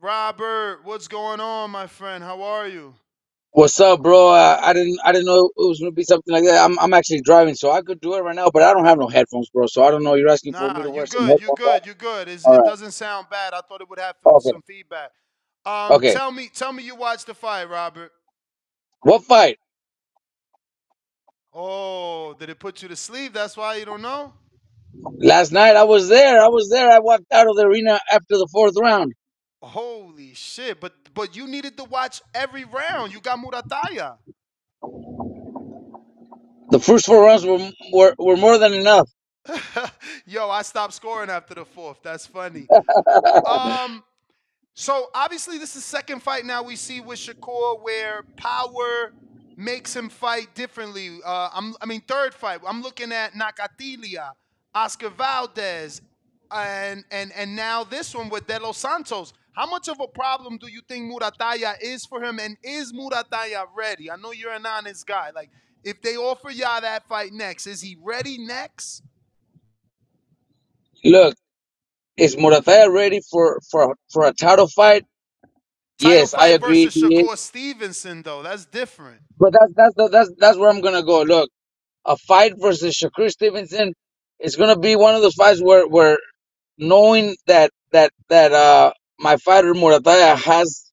Robert, what's going on, my friend? How are you? What's up, bro? I didn't know it was gonna be something like that. I'm actually driving, so I could do it right now, but I don't have no headphones, bro. So I don't know. You're asking for me Nah, to you wear some good. You headphones, right? good. You good. All It right. doesn't sound bad. I thought it would have Okay. some feedback. Okay. Tell me you watched the fight, Robert. What fight? Oh, did it put you to sleep? That's why you don't know? Last night I was there. I was there. I walked out of the arena after the fourth round. Holy shit. But you needed to watch every round. You got Muratalla. The first four rounds were more than enough. Yo, I stopped scoring after the fourth. That's funny. Um, So obviously, this is the second fight now we see with Shakur where power makes him fight differently. Third fight. I'm looking at Nakatilia, Oscar Valdez, and now this one with De Los Santos. How much of a problem do you think Muratalla is for him, and is Muratalla ready? I know you're an honest guy. Like, if they offer y'all that fight next, is he ready next? Look, is Muratalla ready for a title fight? Title Yes, I fight agree. versus He is. Shakur Stevenson, though. That's different. But that's where I'm gonna go. Look, a fight versus Shakur Stevenson is gonna be one of those fights where knowing that my fighter Murataya has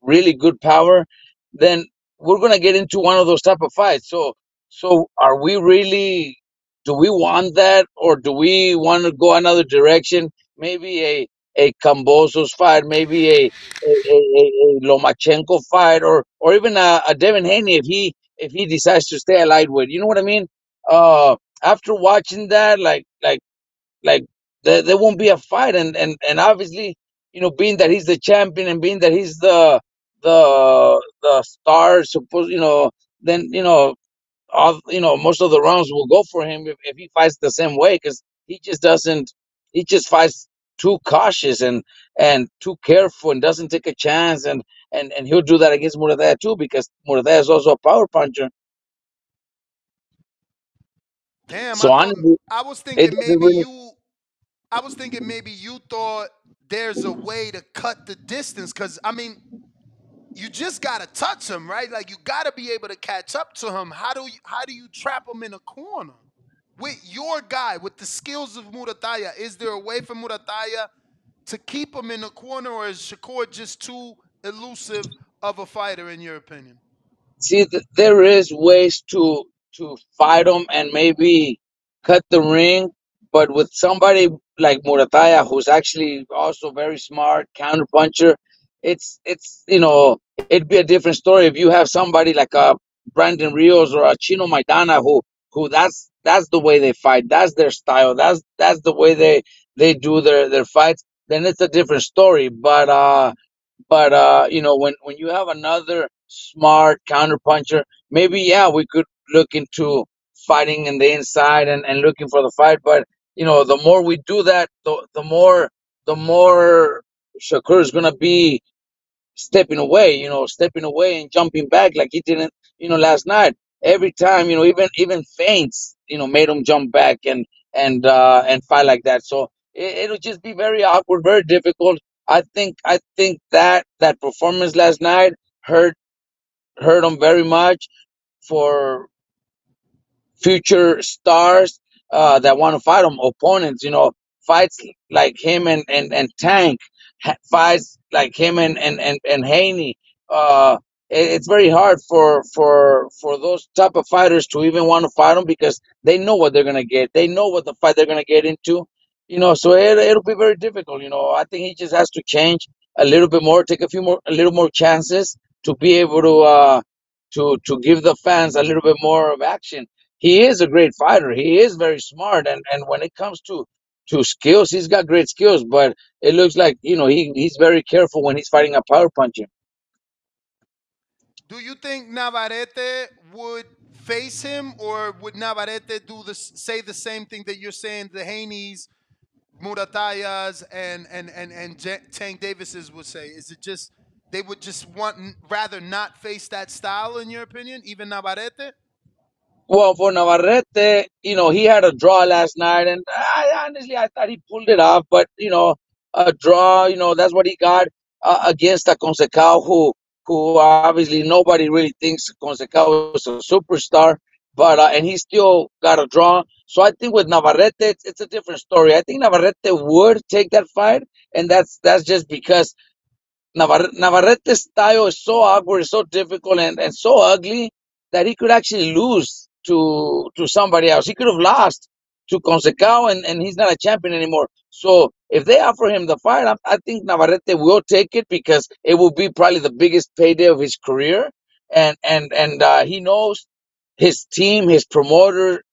really good power, then we're gonna get into one of those type of fights. So are we really? Do we want that, or do we want to go another direction? Maybe a Kambosos fight, maybe a Lomachenko fight, or even a Devin Haney if he decides to stay a lightweight. You know what I mean? After watching that, like there won't be a fight, and obviously, being that he's the champion and being that he's the star, suppose then all most of the rounds will go for him if he fights the same way, because he just doesn't he just fights too cautious and too careful and doesn't take a chance, and he'll do that against Muradea too, because Muradea is also a power puncher. Damn, So honestly, I was it thinking doesn't maybe really. you I was thinking maybe you thought there's a way to cut the distance cuz you just got to touch him, right? Like you got to be able to catch up to him. How do you trap him in a corner? With your guy with the skills of Murataya, is there a way for Murataya to keep him in the corner, or is Shakur just too elusive of a fighter in your opinion? See, there is ways to fight them and maybe cut the ring, but with somebody like Murataya, who's actually also very smart counter puncher, it's it'd be a different story if you have somebody like a Brandon Rios or a Chino Maidana who that's the way they fight, that's their style, that's the way they do their fights. Then it's a different story, but when you have another smart counterpuncher, maybe yeah, we could look into fighting in the inside and looking for the fight. But the more we do that, the more Shakur is gonna be stepping away and jumping back like he didn't, last night. Every time, even feints, made him jump back and fight like that. So it'll just be very awkward, very difficult. I think that performance last night hurt hurt him very much for future stars that want to fight him, opponents, fights like him and Tank, fights like him and Haney. It's very hard for those type of fighters to even want to fight him, because they know what they're gonna get. They know what the fight they're gonna get into. So it'll be very difficult. I think he just has to change a little bit more, take a little more chances to be able to give the fans a little bit more of action. He is a great fighter. He is very smart, and when it comes to skills, he's got great skills. But it looks like he's very careful when he's fighting a power puncher. Do you think Navarrete would face him, or would Navarrete say the same thing that you're saying the Haney's, Muratayas, and Tank Davises would say? Is it just they would just rather not face that style in your opinion, even Navarrete? Well, for Navarrete, he had a draw last night, and I thought he pulled it off. But a draw, that's what he got. against a Conceição who obviously nobody really thinks Conceição is a superstar, but and he still got a draw. So I think with Navarrete, it's a different story. I think Navarrete would take that fight, and that's just because Navarrete's style is so awkward, so difficult, and so ugly that he could actually lose to somebody else. He could have lost to Conceição, and he's not a champion anymore. So if they offer him the fight, I think Navarrete will take it because it will be probably the biggest payday of his career, and he knows his team, his promoter,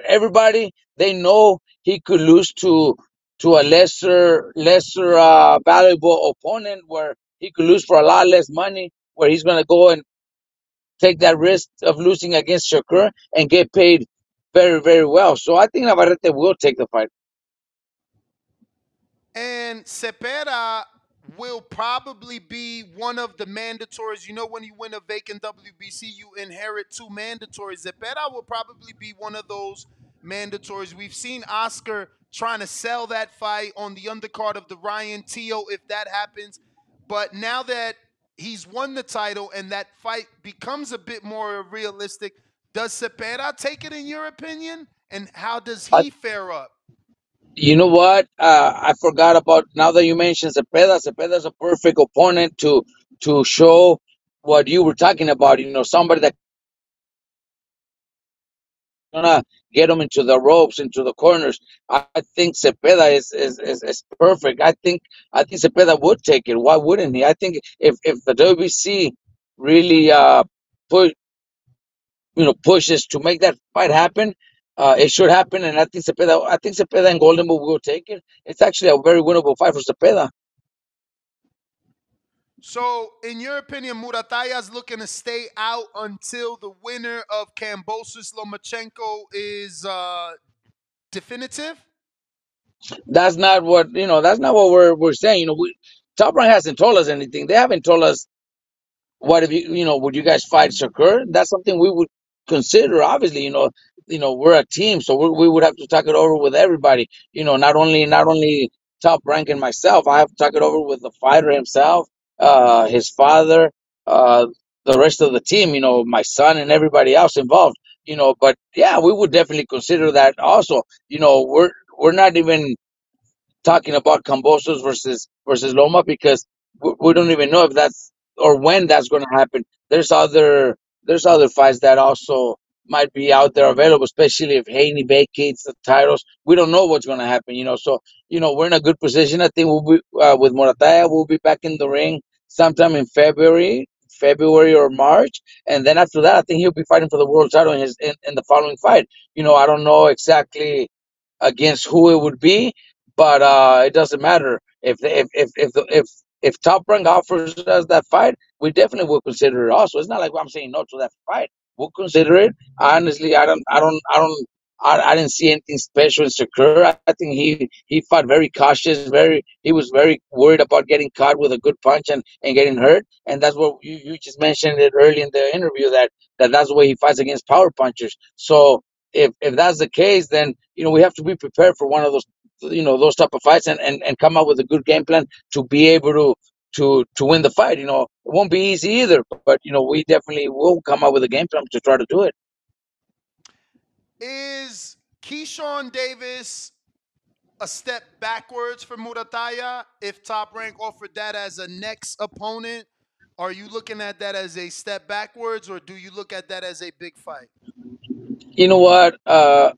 everybody. They know he could lose to a lesser valuable opponent where he could lose for a lot less money, where he's going to go and take that risk of losing against Shakur and get paid very, very well. So I think Navarrete will take the fight. And Cepeda will probably be one of the mandatories. You know, when you win a vacant WBC, you inherit two mandatories. Cepeda will probably be one of those mandatories. We've seen Oscar trying to sell that fight on the undercard of the Ryan Teo if that happens. But now that he's won the title and that fight becomes a bit more realistic, does Cepeda take it in your opinion? And how does I, he fare up? you know what? I forgot about now that you mentioned Cepeda. Cepeda is a perfect opponent to show what you were talking about. You know, somebody that gonna get them into the ropes, into the corners. I think Cepeda is perfect. I think Cepeda would take it. Why wouldn't he? I think if the WBC really push pushes to make that fight happen, it should happen. And I think Cepeda and Golden Boy will take it. It's actually a very winnable fight for Cepeda. So, in your opinion, Muratalla's looking to stay out until the winner of Kambosos Lomachenko is definitive? That's not what That's not what we're saying. Top Rank hasn't told us anything. They haven't told us what if would you guys fight Shakur? That's something we would consider. Obviously, we're a team, so we would have to talk it over with everybody. Not only Top Rank and myself. I have to talk it over with the fighter himself, his father, the rest of the team. My son and everybody else involved. But yeah, we would definitely consider that also. We're not even talking about Cambosos versus Loma because we don't even know if that's or when that's going to happen. There's other fights that also might be out there available, especially if Haney vacates the titles. We don't know what's going to happen, So we're in a good position. I think we'll be with Muratalla. We'll be back in the ring sometime in February or March, and then after that, I think he'll be fighting for the world title in the following fight. I don't know exactly against who it would be, but it doesn't matter if Top Rank offers us that fight, we definitely will consider it. Also, it's not like I'm saying no to that fight. We'll consider it. Honestly, I didn't see anything special in Shakur. I think he fought very cautious. He was very worried about getting caught with a good punch and getting hurt. And that's what you just mentioned it early in the interview that's the way he fights against power punchers. So if that's the case, then we have to be prepared for one of those type of fights and come up with a good game plan to be able to win the fight. It won't be easy either, but we definitely will come up with a game plan to try to do it. Is Keyshawn Davis a step backwards for Muratalla if Top Rank offered that as a next opponent? Are you looking at that as a step backwards, or do you look at that as a big fight? You know what? I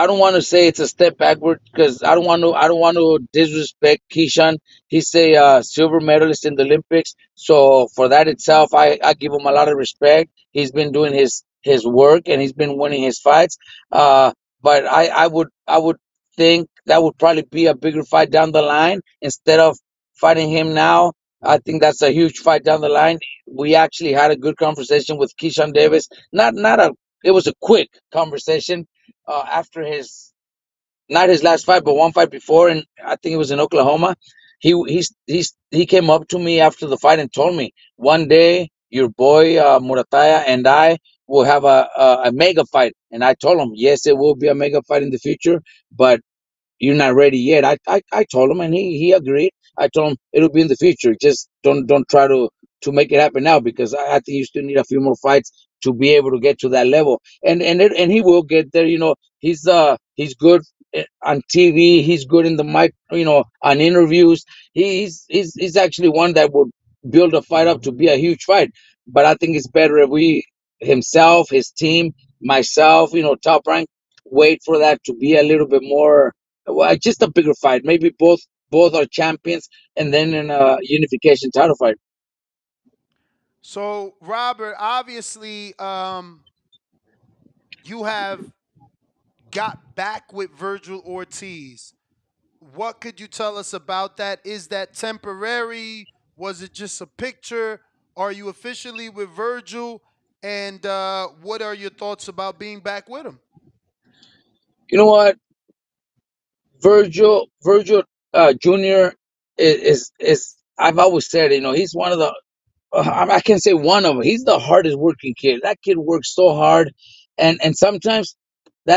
don't want to say it's a step backward because I don't want to disrespect Keyshawn. He's a silver medalist in the Olympics, so for that itself, I give him a lot of respect. He's been doing his work and he's been winning his fights. But I would think that would probably be a bigger fight down the line instead of fighting him now. I think that's a huge fight down the line. We actually had a good conversation with Keyshawn Davis. Not a It was a quick conversation after his not his last fight, but one fight before, and I think it was in Oklahoma. He came up to me after the fight and told me one day your boy Murataya and I will have a mega fight, and I told him yes, it will be a mega fight in the future, but you're not ready yet. I told him, and he agreed. I told him it'll be in the future. Just don't try to make it happen now, because I think you still need a few more fights to be able to get to that level. And he will get there. He's good on TV. He's good in the mic. On interviews. He's actually one that would build a fight up to be a huge fight. But I think it's better if we himself, his team, myself, top rank, wait for that to be a little bit more, well, just a bigger fight. Maybe both are champions, and then in a unification title fight. So, Robert, obviously, you have got back with Virgil Ortiz. What could you tell us about that? Is that temporary? Was it just a picture? Are you officially with Virgil? And what are your thoughts about being back with him? You know what? Virgil Junior is I've always said, he's one of the, I can't say one of them. He's the hardest working kid. That kid works so hard, and sometimes we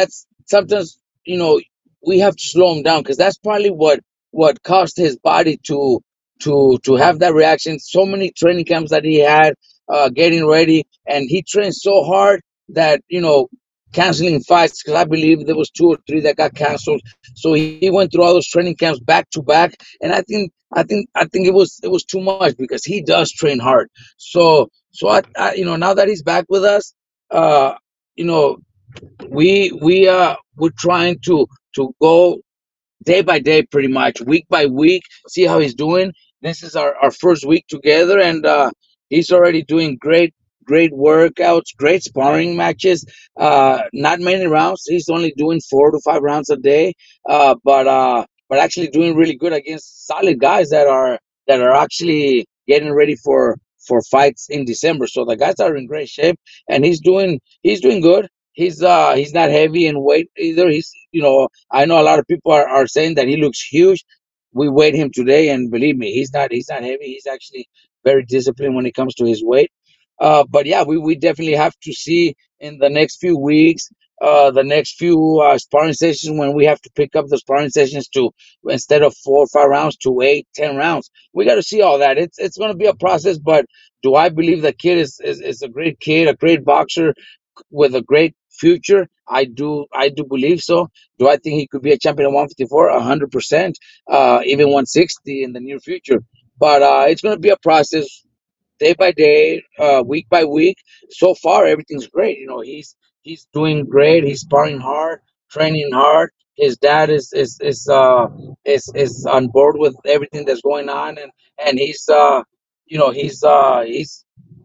have to slow him down, because that's probably what caused his body to have that reaction. So many training camps that he had, getting ready, and he trained so hard that canceling fights, because I believe there was two or three that got canceled. So he went through all those training camps back to back, and I think it was too much, because he does train hard. So now that he's back with us, uh, you know, we're trying to go day by day, pretty much week by week, see how he's doing. This is our first week together, and he's already doing great workouts, great sparring matches. Not many rounds. He's only doing 4 to 5 rounds a day, but actually doing really good against solid guys that are actually getting ready for fights in December. So the guys are in great shape, and he's doing good. He's not heavy in weight either. I know a lot of people are saying that he looks huge. We weighed him today, and believe me, he's not heavy. He's actually very disciplined when it comes to his weight. But yeah, we definitely have to see in the next few weeks, the next few sparring sessions, when we have to pick up the sparring sessions to, instead of 4 or 5 rounds, to 8, 10 rounds. We got to see all that. It's going to be a process, but do I believe the kid is a great kid, a great boxer with a great future? I do believe so. Do I think he could be a champion at 154? 100%, even 160 in the near future. But it's going to be a process, day by day, week by week. So far, everything's great. He's doing great. He's sparring hard, training hard. His dad is on board with everything that's going on, and he's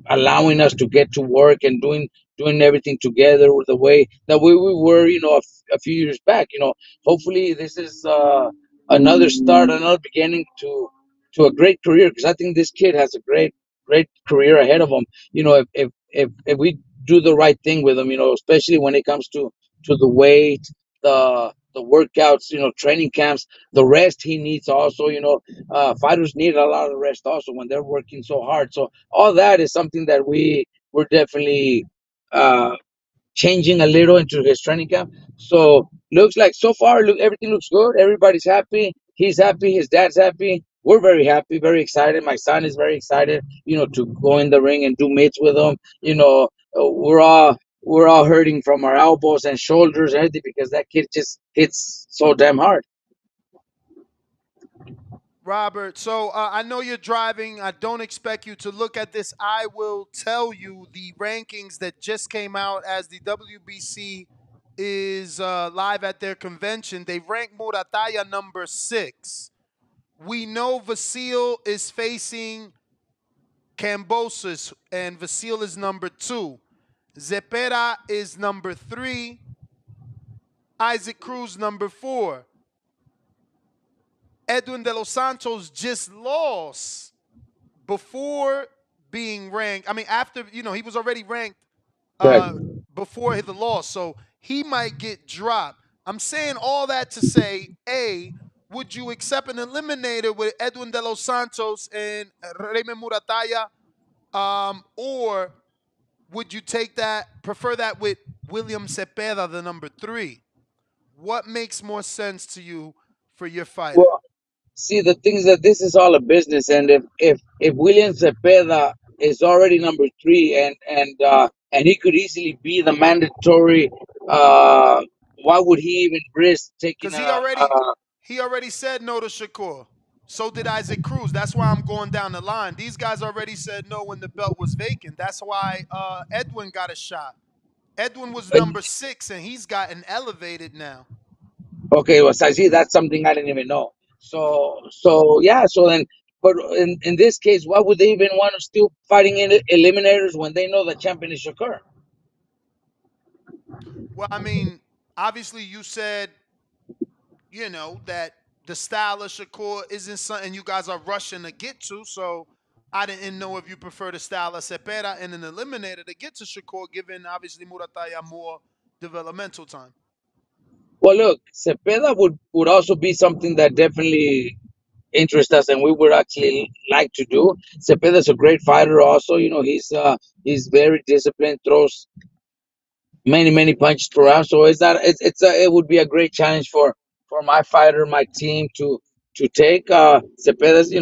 allowing us to get to work and doing everything together with the way that we were, a few years back. Hopefully this is another start, another beginning to a great career, because I think this kid has a great career ahead of him. If we do the right thing with him, especially when it comes to the weight, the workouts, training camps, the rest he needs also. Fighters need a lot of rest also when they're working so hard. So all that is something that we're definitely uh, changing a little into his training camp. So looks like, so far, look, everything looks good. Everybody's happy. He's happy. His dad's happy. We're very happy, very excited. My son is very excited, to go in the ring and do mitts with him. We're all hurting from our elbows and shoulders and everything, because that kid just hits so damn hard. Robert, so I know you're driving. I don't expect you to look at this. I will tell you the rankings that just came out as the WBC is live at their convention. They ranked Muratalla number 6. We know Vasil is facing Cambosis, and Vasil is number 2. Zepeda is number 3. Isaac Cruz number 4. Edwin de los Santos just lost before being ranked. I mean, after, he was already ranked Correct. before the loss, so he might get dropped. I'm saying all that to say, A, would you accept an eliminator with Edwin de los Santos and Raymond Muratalla, or would you prefer that with William Cepeda, the number 3? What makes more sense to you for your fighter? Well, see, the thing is that this is all a business, and if William Cepeda is already number three, and he could easily be the mandatory, why would he even risk taking Because a he already said no to Shakur. So did Isaac Cruz. That's why I'm going down the line. These guys already said no when the belt was vacant. That's why Edwin got a shot. Edwin was number 6, and he's gotten elevated now. Okay, well, so I see that's something I didn't even know. So yeah, so then, but in this case, why would they even want to still fighting in eliminators when they know the champion is Shakur? Well, I mean, obviously you said, that the style of Shakur isn't something you guys are rushing to get to. So I didn't know if you prefer the style of Cepeda and an eliminator to get to Shakur, given obviously Muratalla more developmental time. Well, look, Cepeda would also be something that definitely interests us, and we would actually like to do. Cepeda's a great fighter, also. He's very disciplined, throws many punches per round. So it would be a great challenge for my fighter, my team to take Cepeda's.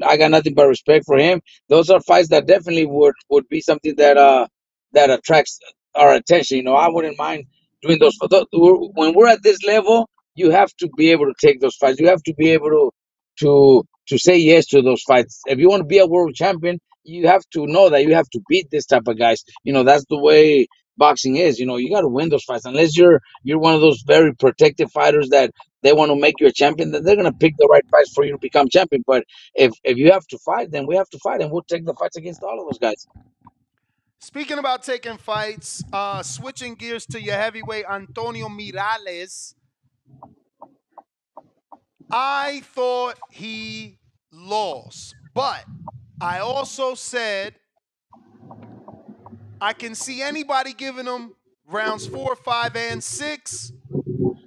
I got nothing but respect for him. Those are fights that definitely would be something that attracts our attention. I wouldn't mind doing those. When we're at this level, you have to be able to take those fights. You have to be able to say yes to those fights. If you want to be a world champion, you have to know that you have to beat this type of guys. That's the way boxing is. You got to win those fights. Unless you're one of those very protective fighters that they want to make you a champion, then they're gonna pick the right fights for you to become champion. But if you have to fight, then we have to fight, and we'll take the fights against all of those guys. Speaking about taking fights, switching gears to your heavyweight Antonio Miralles, I thought he lost, but I also said I can see anybody giving him rounds 4, 5, and 6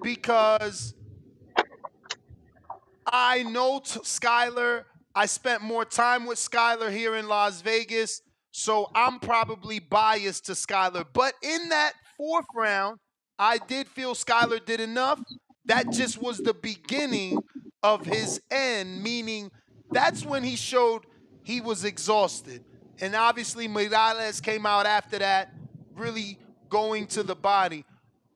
because I know Skyler. I spent more time with Skyler here in Las Vegas, so I'm probably biased to Skyler. But in that 4th round, I did feel Skyler did enough. That just was the beginning of his end, meaning that's when he showed he was exhausted. And obviously, Morales came out after that, really going to the body.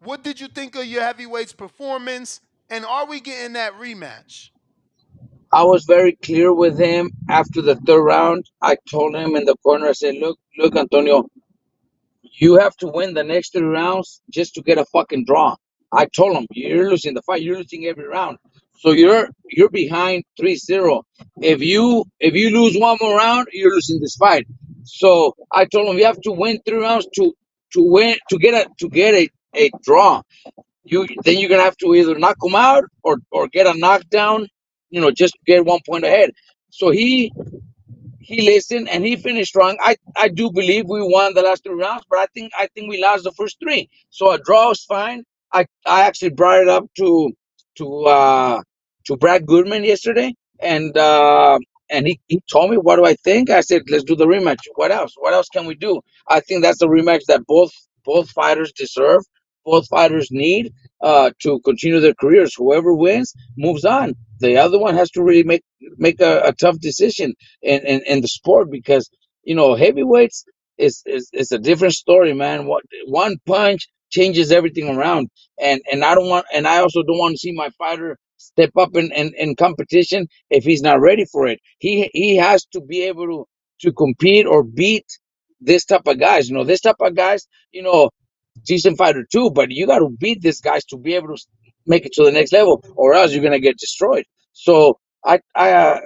What did you think of your heavyweight's performance? And are we getting that rematch? I was very clear with him after the third round. I told him in the corner, I said, look, Antonio, you have to win the next 3 rounds just to get a fucking draw. I told him, you're losing the fight. You're losing every round. So you're behind 3-0. If you lose one more round, you're losing this fight. So I told him you have to win 3 rounds to get a draw. You're gonna have to either knock him out or get a knockdown, just to get 1 point ahead. So he listened and he finished strong. I do believe we won the last 3 rounds, but I think we lost the first three. So a draw is fine. I actually brought it up to uh to Brad Goodman yesterday, and he told me, what do I think? I said, let's do the rematch. What else? What else can we do? I think that's the rematch that both fighters deserve. Both fighters need to continue their careers. Whoever wins moves on. The other one has to really make a tough decision in the sport, because heavyweights is a different story, man. What one punch changes everything around, and I also don't want to see my fighter step up in competition if he's not ready for it. He has to be able to compete or beat this type of guys. This type of guys, decent fighter too, but you got to beat these guys to be able to make it to the next level, or else you're gonna get destroyed. So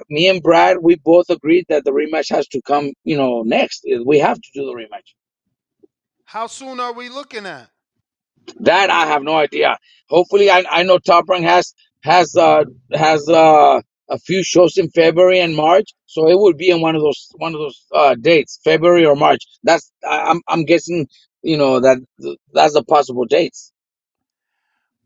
me and Brad, we both agreed that the rematch has to come, next. We have to do the rematch. How soon are we looking at? That I have no idea. Hopefully, I know Top Rank has a few shows in February and March, so it would be in one of those dates, February or March. I'm guessing, that's the possible dates.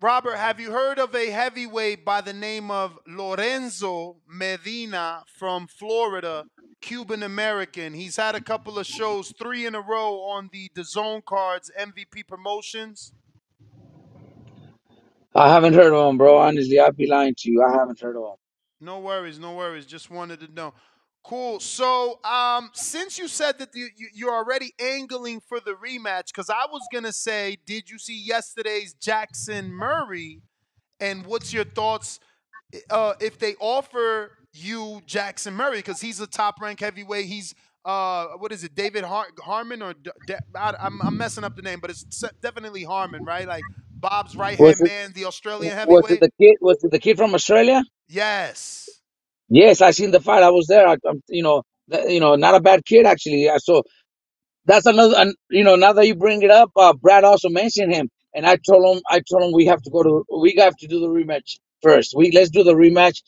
Robert, have you heard of a heavyweight by the name of Lorenzo Medina from Florida, Cuban American? He's had a couple of shows, 3 in a row on the Dazn cards, MVP Promotions. I haven't heard of him, bro. Honestly, I'd be lying to you. I haven't heard of him. No worries, no worries. Just wanted to know. Cool. So, since you said that you're already angling for the rematch, because I was gonna say, did you see yesterday's Jackson Murray? And what's your thoughts if they offer you Jackson Murray, because he's a top ranked heavyweight? He's what is it, David Harmon or I'm messing up the name, but it's definitely Harmon, right? Like Bob's right Was hand it man, the Australian was it heavyweight. the kid? Was it the kid from Australia? Yes. Yes, I seen the fight. I was there. Not a bad kid actually. So that's another. Now that you bring it up, Brad also mentioned him, and I told him we have to do the rematch first. Let's do the rematch.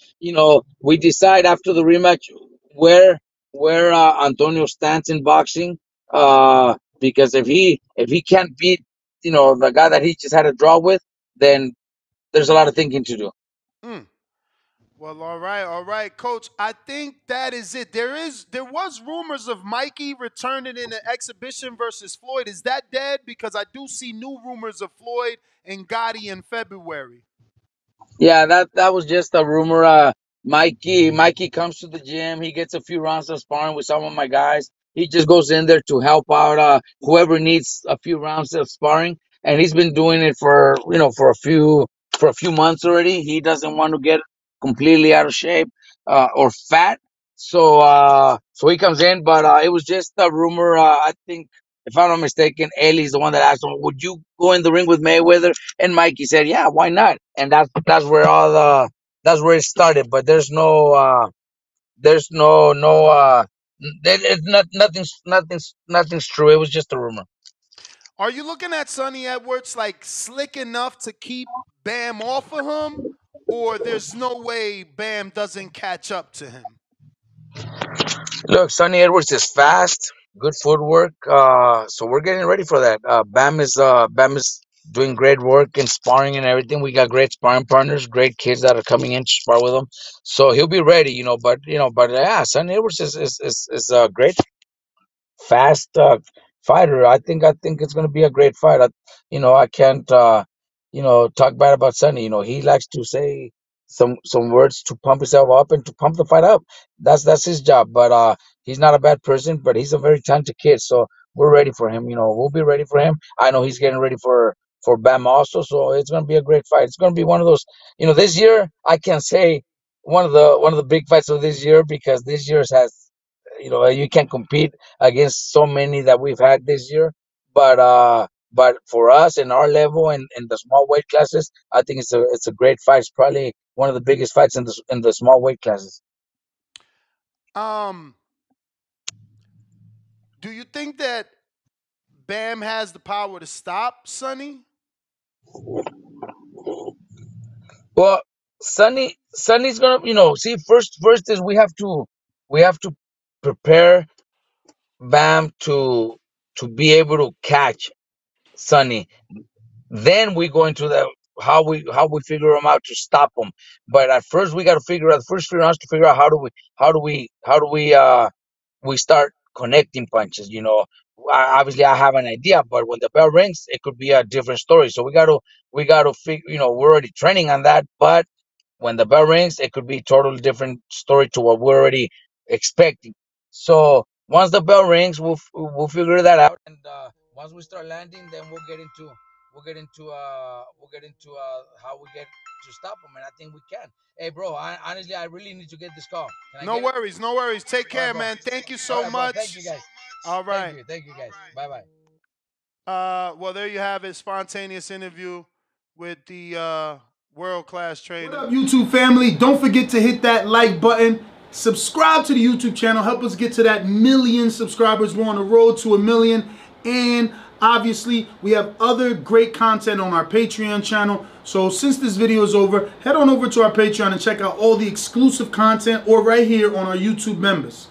We decide after the rematch where Antonio stands in boxing. Because if he can't beat the guy that he just had a draw with, then there's a lot of thinking to do. Mm. Well, all right, Coach. I think that is it. There was rumors of Mikey returning in an exhibition versus Floyd. Is that dead? Because I do see new rumors of Floyd and Gotti in February. Yeah, that was just a rumor. Mikey comes to the gym. He gets a few rounds of sparring with some of my guys. He just goes in there to help out whoever needs a few rounds of sparring, and he's been doing it for a few months already. He doesn't want to get completely out of shape or fat, so he comes in. But it was just a rumor. I think, if I'm not mistaken, Ellie's the one that asked him, "Would you go in the ring with Mayweather?" And Mikey said, "Yeah, why not?" And that's where it started. But there's no it's not nothing's true. It was just a rumor. Are you looking at Sonny Edwards like slick enough to keep Bam off of him, or there's no way Bam doesn't catch up to him? Look, Sonny Edwards is fast, good footwork. So we're getting ready for that. Bam is doing great work in sparring and everything. We got great sparring partners, great kids that are coming in to spar with him. So he'll be ready, But yeah, Sonny Edwards is a great fast fighter. I think it's going to be a great fight. I can't talk bad about Sonny. He likes to say some words to pump himself up and to pump the fight up. That's his job. But he's not a bad person, but he's a very talented kid. So we're ready for him. We'll be ready for him. I know he's getting ready for Bam also. So it's going to be a great fight. It's going to be one of those. This year I can say one of the big fights of this year, because this year's has you can't compete against so many that we've had this year. But for us in our level and in the small weight classes, I think it's a great fight. It's probably one of the biggest fights in the small weight classes. Um, do you think that Bam has the power to stop Sonny? Well, Sonny's gonna see, first is we have to prepare Bam to be able to catch Sonny. Then we go into the how we figure them out to stop them. But at first we got to figure out the first few rounds to figure out how do we start connecting punches. Obviously I have an idea, but when the bell rings, it could be a different story. So we got to figure. We're already training on that, but when the bell rings, it could be totally different story to what we're already expecting. So once the bell rings, we'll figure that out, and once we start landing, then we'll get into how we get to stop them, and I think we can. Hey, bro, honestly, I really need to get this call. Can I No get it? worries, no worries. Take All right, care, bro. man. Thank you All so right, bro. Thank much. you, guys. All right. Thank you, guys. Bye, bye. Well, there you have it. Spontaneous interview with the world class trainer. What up, YouTube family? Don't forget to hit that like button. Subscribe to the YouTube channel. Help us get to that million subscribers. We're on the road to 1 million. And obviously, we have other great content on our Patreon channel. So since this video is over, head on over to our Patreon and check out all the exclusive content, or right here on our YouTube members.